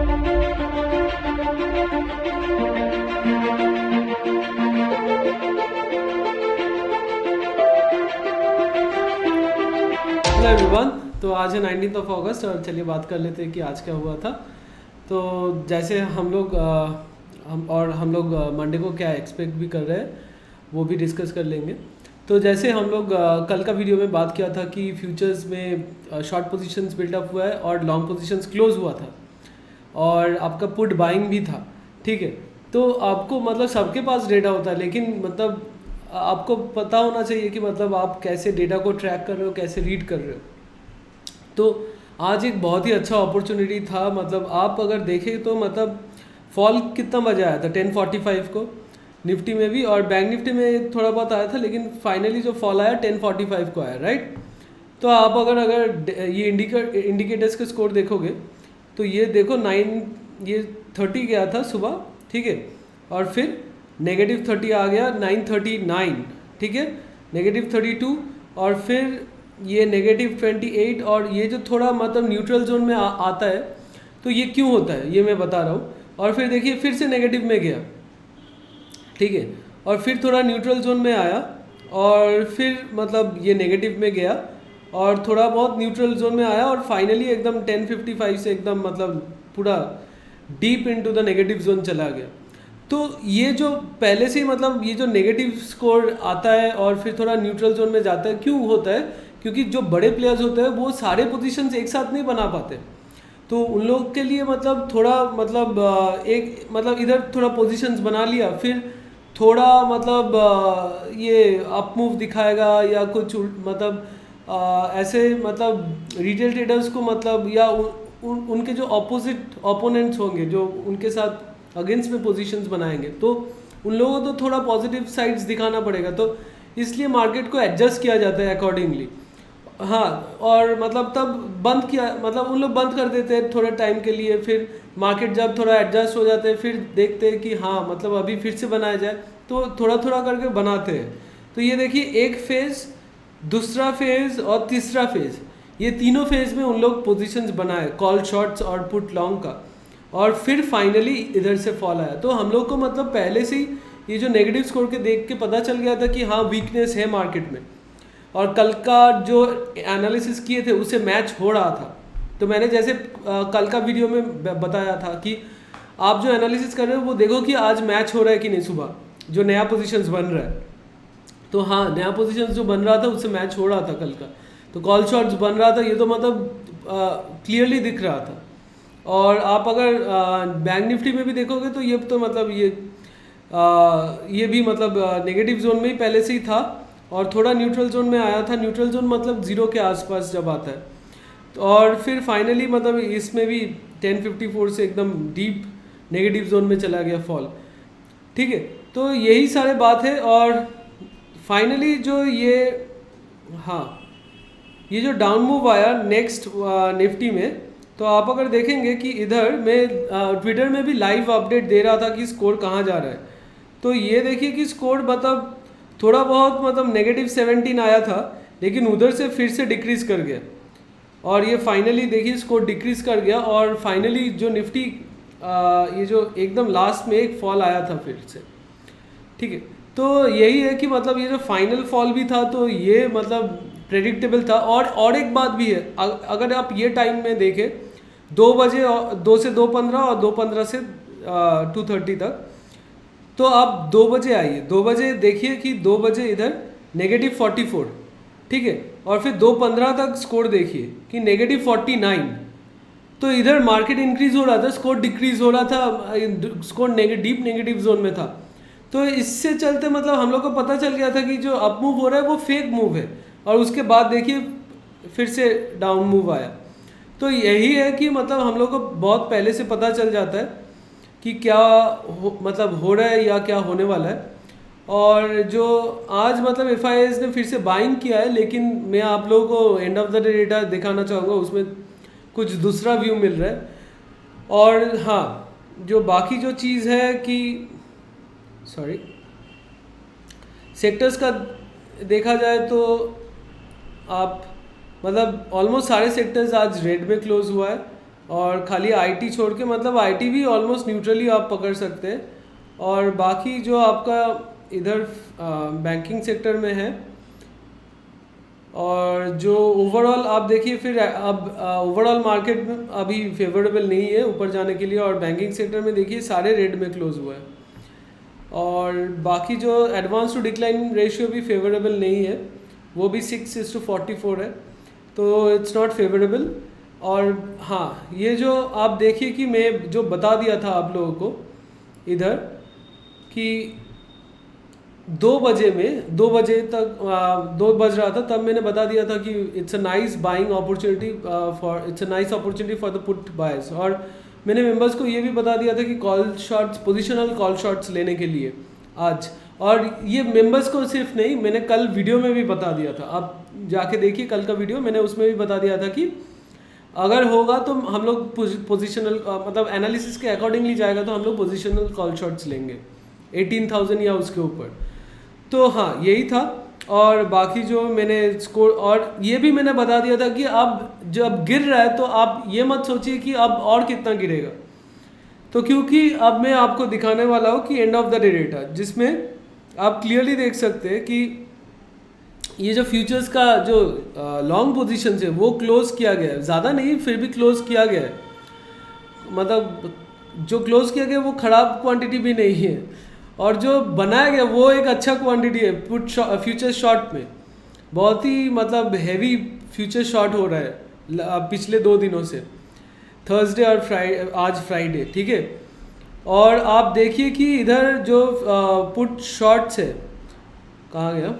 Hello everyone. तो आज है 19 अगस्त और चलिए बात कर लेते हैं कि आज क्या हुआ था। तो जैसे हम लोग मंडे को क्या एक्सपेक्ट भी कर रहे हैं वो भी डिस्कस कर लेंगे। तो जैसे हम लोग कल का वीडियो में बात किया था कि फ्यूचर्स में शॉर्ट पोजीशंस बिल्डअप हुआ है और लॉन्ग पोजीशंस क्लोज हुआ था और आपका पुट बाइंग भी था, ठीक है। तो आपको मतलब सबके पास डेटा होता है, लेकिन मतलब आपको पता होना चाहिए कि मतलब आप कैसे डेटा को ट्रैक कर रहे हो, कैसे रीड कर रहे हो। तो आज एक बहुत ही अच्छा अपॉर्चुनिटी था। मतलब आप अगर देखें तो मतलब फॉल कितना बजे आया था 10:45 को निफ्टी में भी, और बैंक निफ्टी में थोड़ा बहुत आया था, लेकिन फाइनली जो फॉल आया 10:45 को आया, राइट। तो आप अगर ये इंडिकेटर्स के स्कोर देखोगे तो ये देखो 9:30 गया था सुबह, ठीक है, और फिर -30 आ गया 9:39, ठीक है, -32, और फिर ये -28, और ये जो थोड़ा मतलब न्यूट्रल जोन में आता है। तो ये क्यों होता है ये मैं बता रहा हूँ। और फिर देखिए फिर से नेगेटिव में गया, ठीक है, और फिर थोड़ा न्यूट्रल जोन में आया और फिर मतलब ये नेगेटिव में गया और थोड़ा बहुत न्यूट्रल जोन में आया और फाइनली एकदम 10:55 से एकदम मतलब पूरा deep into the negative zone चला गया। तो ये जो पहले से ही मतलब ये जो नेगेटिव स्कोर आता है और फिर थोड़ा न्यूट्रल जोन में जाता है, क्यों होता है? क्योंकि जो बड़े प्लेयर्स होते हैं वो सारे पोजीशंस एक साथ नहीं बना पाते। तो उन लोग के लिए मतलब थोड़ा मतलब एक मतलब इधर थोड़ा पोजीशंस बना लिया, फिर थोड़ा मतलब ये अप मूव दिखाएगा या कुछ मतलब ऐसे मतलब रिटेल ट्रेडर्स को मतलब या उनके जो ऑपोजिट ओपोनेंट्स होंगे जो उनके साथ अगेंस्ट में पोजीशंस बनाएंगे, तो उन लोगों को तो थोड़ा पॉजिटिव साइड्स दिखाना पड़ेगा। तो इसलिए मार्केट को एडजस्ट किया जाता है अकॉर्डिंगली। हाँ, और मतलब तब बंद किया, मतलब उन लोग बंद कर देते हैं थोड़े टाइम के लिए, फिर मार्केट जब थोड़ा एडजस्ट हो जाते हैं फिर देखते हैं कि हाँ मतलब अभी फिर से बनाया जाए, तो थोड़ा थोड़ा करके बनाते हैं। तो ये देखिए एक फेज़, दूसरा फेज़ और तीसरा फेज़, ये तीनों फेज़ में उन लोग पोजीशंस बनाए कॉल शॉर्ट्स और पुट लॉन्ग का, और फिर फाइनली इधर से फॉल आया। तो हम लोग को मतलब पहले से ही ये जो नेगेटिव स्कोर के देख के पता चल गया था कि हाँ वीकनेस है मार्केट में, और कल का जो एनालिसिस किए थे उससे मैच हो रहा था। तो मैंने जैसे कल का वीडियो में बताया था कि आप जो एनालिसिस कर रहे हो वो देखो कि आज मैच हो रहा है कि नहीं, सुबह जो नया पोजीशंस बन रहा है। तो हाँ, नया पोजीशंस जो बन रहा था उससे मैच हो रहा था कल का। तो कॉल शॉट्स बन रहा था, ये तो मतलब क्लियरली दिख रहा था। और आप अगर बैंक निफ्टी में भी देखोगे तो ये तो मतलब ये भी मतलब नेगेटिव जोन में ही पहले से ही था और थोड़ा न्यूट्रल जोन में आया था। न्यूट्रल जोन मतलब जीरो के आसपास जब आता है, तो और फिर फाइनली मतलब इसमें भी 10:54 से एकदम डीप नेगेटिव जोन में चला गया फॉल, ठीक है। तो यही सारे बात है। और फाइनली जो ये जो डाउन मूव आया नेक्स्ट निफ्टी में, तो आप अगर देखेंगे कि इधर मैं ट्विटर में भी लाइव अपडेट दे रहा था कि स्कोर कहाँ जा रहा है। तो ये देखिए कि स्कोर मतलब थोड़ा बहुत मतलब -17 आया था, लेकिन उधर से फिर से डिक्रीज कर गया और ये फाइनली देखिए स्कोर डिक्रीज कर गया। और फाइनली जो निफ्टी ये जो एकदम लास्ट में एक फॉल आया था फिर से, ठीक है। तो यही है कि मतलब ये जो फाइनल फॉल भी था तो ये मतलब प्रेडिक्टेबल था। और एक बात भी है, अगर आप ये टाइम में देखें 2 बजे, 2 से 2:15 और 2:15 से 2:30 तक, तो आप 2 बजे आइए, 2 बजे देखिए कि 2 बजे इधर -44, ठीक है, और फिर 2:15 तक स्कोर देखिए कि -49। तो इधर मार्केट इंक्रीज हो रहा था, स्कोर डिक्रीज हो रहा था, स्कोर डीप नेगेटिव जोन में था। तो इससे चलते मतलब हम लोग को पता चल गया था कि जो अप मूव हो रहा है वो फेक मूव है, और उसके बाद देखिए फिर से डाउन मूव आया। तो यही है कि मतलब हम लोग को बहुत पहले से पता चल जाता है कि क्या मतलब हो रहा है या क्या होने वाला है। और जो आज मतलब FIIs ने फिर से बाइंग किया है, लेकिन मैं आप लोगों को end of the day data दिखाना चाहूँगा, उसमें कुछ दूसरा व्यू मिल रहा है। और हाँ, जो बाकी जो चीज़ है कि सेक्टर्स का देखा जाए तो आप मतलब ऑलमोस्ट सारे सेक्टर्स आज रेड में क्लोज हुआ है। और खाली आईटी छोड़ के मतलब आईटी भी ऑलमोस्ट न्यूट्रली आप पकड़ सकते हैं। और बाकी जो आपका इधर बैंकिंग सेक्टर में है और जो ओवरऑल आप देखिए फिर अब ओवरऑल मार्केट में अभी फेवरेबल नहीं है ऊपर जाने के लिए। और बैंकिंग सेक्टर में देखिए सारे रेड में क्लोज हुआ है। और बाकी जो एडवांस टू डिक्लाइन रेशियो भी फेवरेबल नहीं है, वो भी 6:44 है, तो इट्स नॉट फेवरेबल। और हाँ, ये जो आप देखिए कि मैं जो बता दिया था आप लोगों को इधर कि 2 बजे तक 2 बज रहा था, तब मैंने बता दिया था कि it's a nice buying opportunity for the put buyers. और मैंने मेंबर्स को ये भी बता दिया था कि call shots, positional call shots लेने के लिए आज। और ये मेंबर्स को सिर्फ नहीं, मैंने कल वीडियो में भी बता दिया था, आप जाके देखिए कल का वीडियो, मैंने उसमें भी बता दिया था कि अगर होगा तो हम लोग पोजिशनल मतलब एनालिसिस के अकॉर्डिंगली जाएगा तो हम लोग पोजिशनल कॉल शॉट्स लेंगे 18,000 या उसके ऊपर। तो हाँ, यही था। और बाकी जो मैंने स्कोर, और ये भी मैंने बता दिया था कि अब जब गिर रहा है तो आप ये मत सोचिए कि अब और कितना गिरेगा। तो क्योंकि अब मैं आपको दिखाने वाला हूँ कि end of the day data, जिसमें आप क्लियरली देख सकते हैं कि ये जो फ्यूचर्स का जो लॉन्ग पोजीशन है वो क्लोज किया गया है, ज़्यादा नहीं फिर भी क्लोज किया गया है। मतलब जो क्लोज किया गया वो ख़राब क्वांटिटी भी नहीं है, और जो बनाया गया वो एक अच्छा क्वांटिटी है। पुट फ्यूचर शॉर्ट में बहुत ही मतलब हैवी फ्यूचर शॉर्ट हो रहा है पिछले 2 दिनों से, थर्सडे और आज फ्राइडे, ठीक है। और आप देखिए कि इधर जो पुट शॉर्ट्स है, कहाँ गया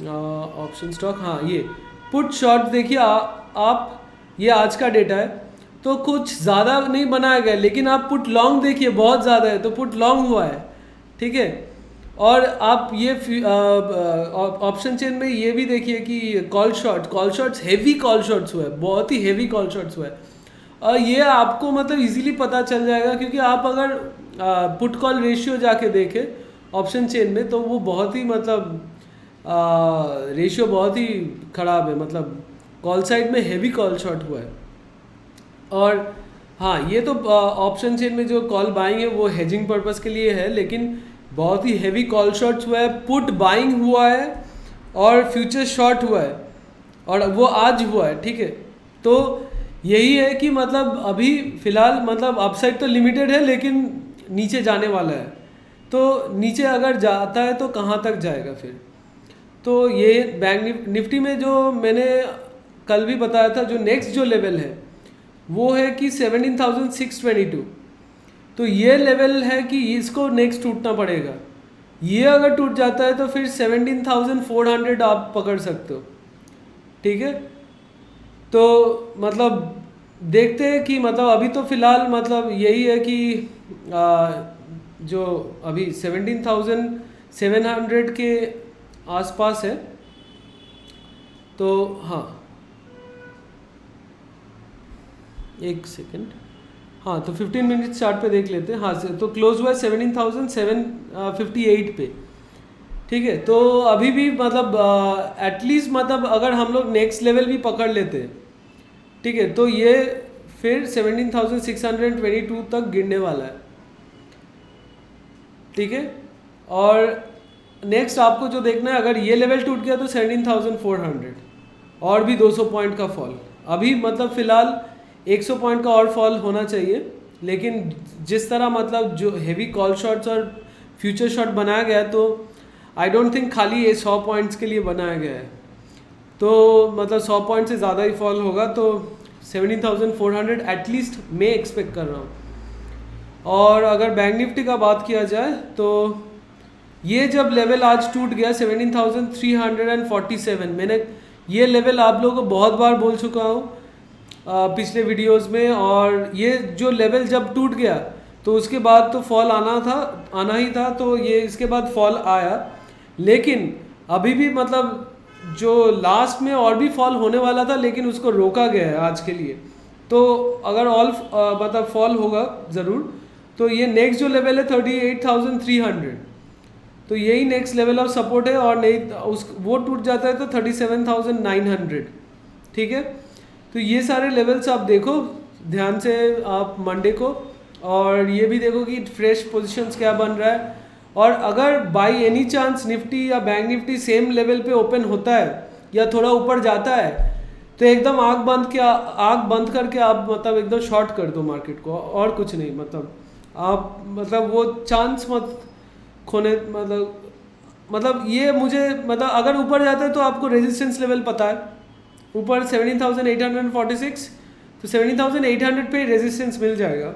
ऑप्शन स्टॉक, हाँ ये पुट शॉर्ट देखिए आप, ये आज का डेटा है तो कुछ ज़्यादा नहीं बनाया गया, लेकिन आप पुट लॉन्ग देखिए बहुत ज़्यादा है, तो पुट लॉन्ग हुआ है, ठीक है। और आप ये ऑप्शन चेन में ये भी देखिए कि call shots heavy call shots हुआ है, बहुत ही हेवी कॉल शॉट्स हुआ है। और ये आपको मतलब इजीली पता चल जाएगा, क्योंकि आप अगर पुट कॉल रेशियो जाके देखें ऑप्शन चेन में तो वो बहुत ही मतलब रेशियो बहुत ही ख़राब है, मतलब कॉल साइड में हेवी कॉल शॉट हुआ है। और हाँ, ये तो ऑप्शन चेन में जो कॉल बाइंग है वो हेजिंग पर्पस के लिए है, लेकिन बहुत ही हेवी कॉल शॉट्स हुआ है, पुट बाइंग हुआ है और फ्यूचर शॉर्ट हुआ है, और वो आज हुआ है, ठीक है। तो यही है कि मतलब अभी फ़िलहाल मतलब अपसाइड तो लिमिटेड है, लेकिन नीचे जाने वाला है। तो नीचे अगर जाता है तो कहाँ तक जाएगा फिर। तो ये बैंक निफ्टी में जो मैंने कल भी बताया था, जो नेक्स्ट जो लेवल है वो है कि 17,622। तो ये लेवल है कि इसको नेक्स्ट टूटना पड़ेगा। ये अगर टूट जाता है तो फिर 17,400 आप पकड़ सकते हो, ठीक है। तो मतलब देखते हैं कि मतलब अभी तो फ़िलहाल मतलब यही है कि जो अभी 17,700 के आसपास है। तो हाँ, एक सेकंड, हाँ तो 15 मिनट चार्ट पे देख लेते हैं। हाँ, तो क्लोज हुआ 17,758 पे, ठीक है। तो अभी भी मतलब एटलीस्ट मतलब अगर हम लोग नेक्स्ट लेवल भी पकड़ लेते हैं, ठीक है, तो ये फिर 17,622 तक गिरने वाला है, ठीक है। और नेक्स्ट आपको जो देखना है, अगर ये लेवल टूट गया तो 17,400 और भी 200 पॉइंट का फॉल। अभी मतलब फ़िलहाल 100 पॉइंट का और फॉल होना चाहिए, लेकिन जिस तरह मतलब जो हेवी कॉल शॉट्स और फ्यूचर शॉट बनाया गया है, तो आई डोंट थिंक खाली ये 100 पॉइंट्स के लिए बनाया गया है। तो मतलब 100 पॉइंट से ज़्यादा ही फॉल होगा, तो 17,400 एटलीस्ट मैं एक्सपेक्ट कर रहा हूँ। और अगर बैंक निफ्टी का बात किया जाए तो ये जब लेवल आज टूट गया 17,347, मैंने ये लेवल आप लोगों को बहुत बार बोल चुका हूँ पिछले वीडियोस में। और ये जो लेवल जब टूट गया तो उसके बाद तो फॉल आना ही था, तो ये इसके बाद फॉल आया। लेकिन अभी भी मतलब जो लास्ट में और भी फॉल होने वाला था, लेकिन उसको रोका गया है आज के लिए। तो अगर मतलब फॉल होगा ज़रूर, तो ये नेक्स्ट जो लेवल है 38,300, तो यही नेक्स्ट लेवल ऑफ सपोर्ट है। और नहीं वो टूट जाता है तो 37,900, ठीक है। तो ये सारे लेवल्स आप देखो, ध्यान से आप मंडे को, और ये भी देखो कि फ्रेश पोजीशंस क्या बन रहा है। और अगर बाय एनी चांस निफ्टी या बैंक निफ्टी सेम लेवल पे ओपन होता है या थोड़ा ऊपर जाता है तो एकदम आँख बंद करके आप मतलब एकदम शॉर्ट कर दो मार्केट को, और कुछ नहीं। मतलब आप मतलब वो चांस मत खोने। मतलब ये मुझे मतलब अगर ऊपर जाता है तो आपको रेजिस्टेंस लेवल पता है, ऊपर 17,846, तो 17,800 पे रेजिस्टेंस मिल जाएगा।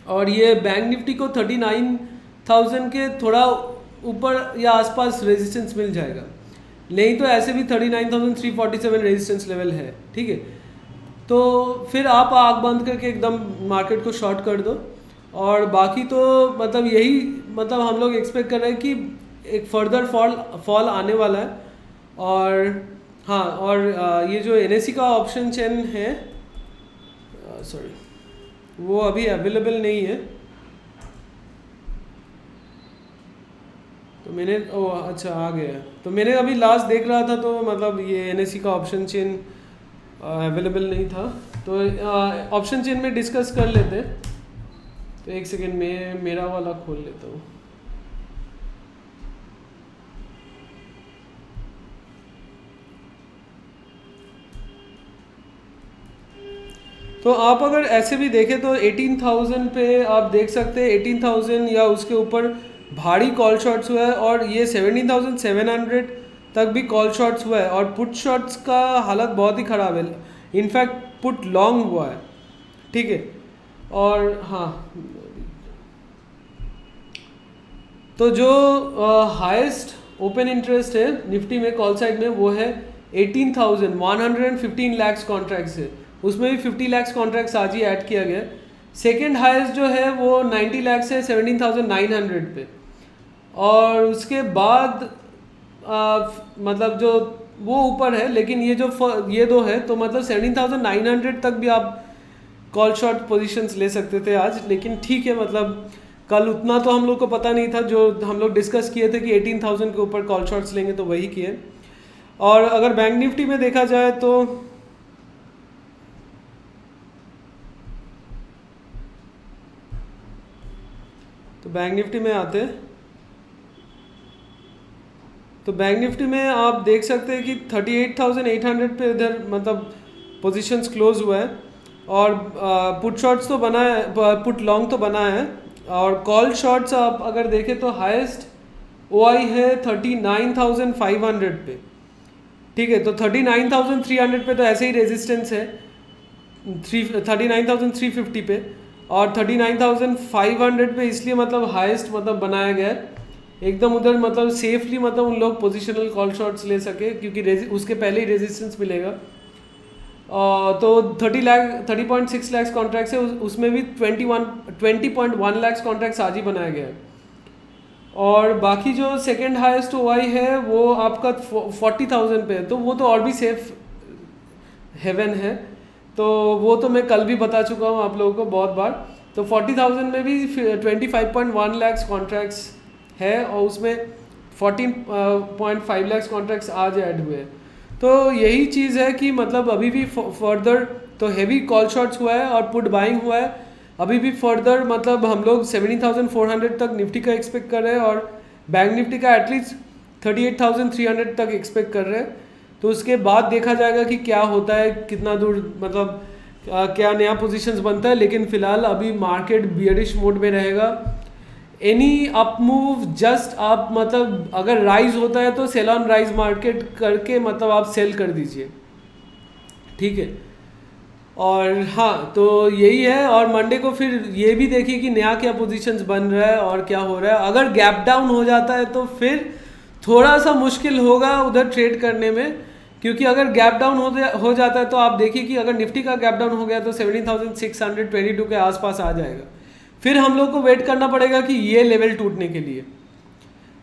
और ये बैंक निफ्टी को 39,000 के थोड़ा ऊपर या आसपास रेजिस्टेंस मिल जाएगा, नहीं तो ऐसे भी 39,347 रेजिस्टेंस लेवल है, ठीक है। तो फिर आप आँख बंद करके एकदम मार्केट को शॉर्ट कर दो। और बाकी तो मतलब यही मतलब हम लोग एक्सपेक्ट कर रहे हैं कि एक फर्दर फॉल आने वाला है। और हाँ, और ये जो NSE का ऑप्शन चेन है, सॉरी वो अभी अवेलेबल नहीं है। तो मैंने अच्छा आ गया है। तो मैंने अभी लास्ट देख रहा था तो मतलब ये NSE का ऑप्शन चेन अवेलेबल नहीं था। तो ऑप्शन चेन में डिस्कस कर लेते। तो एक सेकेंड में मेरा वाला खोल लेता हूँ। तो आप अगर ऐसे भी देखें तो 18,000 पे आप देख सकते हैं, 18,000 या उसके ऊपर भारी कॉल शॉट्स हुआ है। और ये 17,700 तक भी कॉल शॉट्स हुआ है। और पुट शॉट्स का हालत बहुत ही ख़राब है, इनफैक्ट पुट लॉन्ग हुआ है, ठीक है। और हाँ, तो जो हाईएस्ट ओपन इंटरेस्ट है निफ्टी में कॉल साइड में वो है 18,115 लैक्स कॉन्ट्रैक्ट्स है, उसमें भी 50 लैक्स कॉन्ट्रैक्ट्स आज ही ऐड किया गया। सेकेंड हाईएस्ट जो है वो 90 लैक्स है 17,900 पे। और उसके बाद मतलब जो वो ऊपर है, लेकिन ये दो है तो मतलब 17,900 तक भी आप कॉल शॉर्ट पोजीशंस ले सकते थे आज। लेकिन ठीक है, मतलब कल उतना तो हम लोग को पता नहीं था, जो हम लोग डिस्कस किए थे कि 18,000 के ऊपर कॉल शॉर्ट्स लेंगे तो वही किए। और अगर बैंक निफ्टी में देखा जाए तो बैंक निफ्टी में आते हैं। तो बैंक निफ्टी में आप देख सकते हैं कि 38,800 पे इधर मतलब पोजीशंस क्लोज हुआ है। और पुट शॉर्ट्स तो बना है, पुट लॉन्ग तो बना है। और कॉल शॉर्ट्स आप अगर देखें तो हाईएस्ट OI है 39,500 पे, ठीक है। तो 39,300 पे तो ऐसे ही रेजिस्टेंस है 39,350 पे। और 39,500 पे इसलिए मतलब हाईएस्ट मतलब बनाया गया है एकदम उधर, मतलब सेफली मतलब उन लोग पोजिशनल कॉल शॉट्स ले सके, क्योंकि उसके पहले ही रेजिस्टेंस मिलेगा। तो 30.6 लैक्स कॉन्ट्रैक्ट्स है, उसमें भी 20.1 लैक्स कॉन्ट्रैक्ट्स आज ही बनाया गया है। और बाकी जो सेकेंड हाईएस्ट OI है वो आपका 40,000 पे है, तो वो तो और भी सेफ हेवन है। तो वो तो मैं कल भी बता चुका हूँ आप लोगों को बहुत बार। तो 40,000 में भी 25.1 लैक्स कॉन्ट्रैक्ट्स है, और उसमें 14.5 लैक्स कॉन्ट्रैक्ट्स आज ऐड हुए हैं। तो यही चीज़ है कि मतलब अभी भी फर्दर तो हेवी कॉल शॉट्स हुआ है और पुट बाइंग हुआ है। अभी भी फर्दर मतलब हम लोग 17,400 तक निफ्टी का एक्सपेक्ट कर रहे हैं, और बैंक निफ्टी का एटलीस्ट 38,300 तक एक्सपेक्ट कर रहे हैं। तो उसके बाद देखा जाएगा कि क्या होता है, कितना दूर मतलब क्या नया पोजीशंस बनता है। लेकिन फिलहाल अभी मार्केट बियरिश मोड में रहेगा। एनी अप मूव जस्ट आप मतलब अगर राइज होता है तो सेल ऑन राइज मार्केट करके मतलब आप सेल कर दीजिए, ठीक है। और हाँ, तो यही है। और मंडे को फिर ये भी देखिए कि नया क्या पोजीशंस बन रहा है और क्या हो रहा है। अगर गैप डाउन हो जाता है तो फिर थोड़ा सा मुश्किल होगा उधर ट्रेड करने में, क्योंकि अगर गैप डाउन हो जाता है तो आप देखिए कि अगर निफ्टी का गैप डाउन हो गया तो 17,622 के आसपास आ जाएगा। फिर हम लोग को वेट करना पड़ेगा कि ये लेवल टूटने के लिए।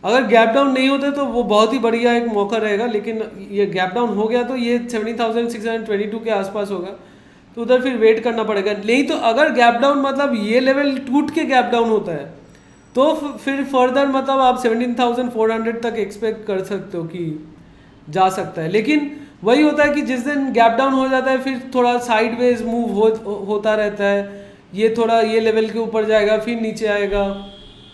अगर गैप डाउन नहीं होता तो वो बहुत ही बढ़िया एक मौका रहेगा, लेकिन ये गैप डाउन हो गया तो ये 17,622 के आसपास होगा, तो उधर फिर वेट करना पड़ेगा। नहीं तो अगर गैप डाउन मतलब ये लेवल टूट के गैप डाउन होता है तो फिर फर्दर मतलब आप 17,400 तक एक्सपेक्ट कर सकते हो कि जा सकता है। लेकिन वही होता है कि जिस दिन गैप डाउन हो जाता है फिर थोड़ा साइडवेज मूव होता रहता है, ये थोड़ा ये लेवल के ऊपर जाएगा फिर नीचे आएगा,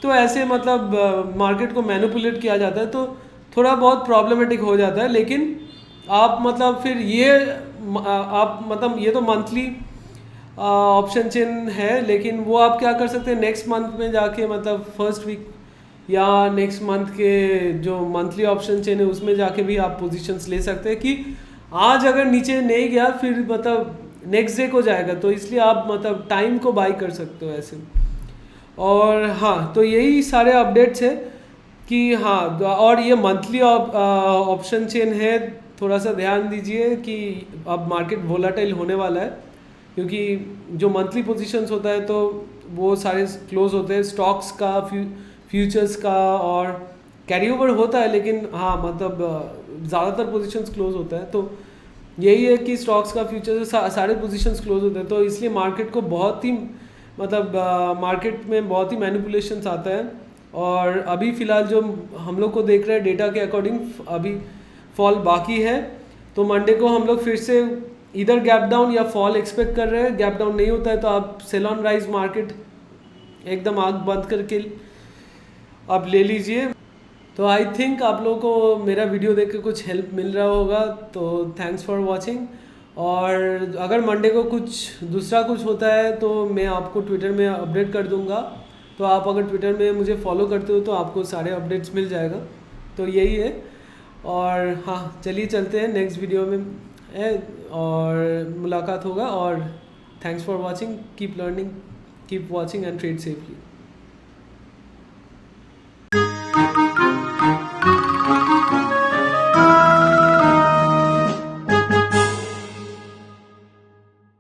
तो ऐसे मतलब मार्केट को मैनिपुलेट किया जाता है, तो थोड़ा बहुत प्रॉब्लमेटिक हो जाता है। लेकिन आप मतलब फिर ये आप मतलब ये तो मंथली ऑप्शन चेन है, लेकिन वो आप क्या कर सकते हैं नेक्स्ट मंथ में जाके, मतलब फर्स्ट वीक या नेक्स्ट मंथ के जो मंथली ऑप्शन चेन है उसमें जाके भी आप पोजीशंस ले सकते हैं कि आज अगर नीचे नहीं गया फिर मतलब नेक्स्ट डे को जाएगा, तो इसलिए आप मतलब टाइम को बाई कर सकते हो ऐसे। और हाँ, तो यही सारे अपडेट्स है कि हाँ, और ये मंथली ऑप्शन चेन है, थोड़ा सा ध्यान दीजिए कि अब मार्केट वोलाटाइल होने वाला है, क्योंकि जो मंथली पोजीशंस होता है तो वो सारे क्लोज होते हैं, स्टॉक्स का फ्यूचर्स का और कैरी ओवर होता है, लेकिन हाँ मतलब ज़्यादातर पोजीशंस क्लोज होता है। तो यही है कि स्टॉक्स का फ्यूचर्स सारे पोजीशंस क्लोज होते हैं, तो इसलिए मार्केट को बहुत ही मतलब मार्केट में बहुत ही मैनिपुलेशंस आता है। और अभी फ़िलहाल जो हम लोग को देख रहे हैं डेटा के अकॉर्डिंग अभी फॉल बाकी है, तो मंडे को हम लोग फिर से इधर गैप डाउन या फॉल एक्सपेक्ट कर रहे हैं। गैप डाउन नहीं होता है तो आप सेल ऑन राइज मार्केट एकदम आँख बंद करके आप ले लीजिए। तो आई थिंक आप लोगों को मेरा वीडियो देख के कुछ हेल्प मिल रहा होगा, तो थैंक्स फॉर वॉचिंग। और अगर मंडे को कुछ दूसरा कुछ होता है तो मैं आपको ट्विटर में अपडेट कर दूंगा, तो आप अगर ट्विटर में मुझे फॉलो करते हो तो आपको सारे अपडेट्स मिल जाएगा। तो यही है, और हाँ चलिए चलते हैं नेक्स्ट वीडियो में और मुलाकात होगा। और thanks for watching, keep learning, keep watching and trade safely.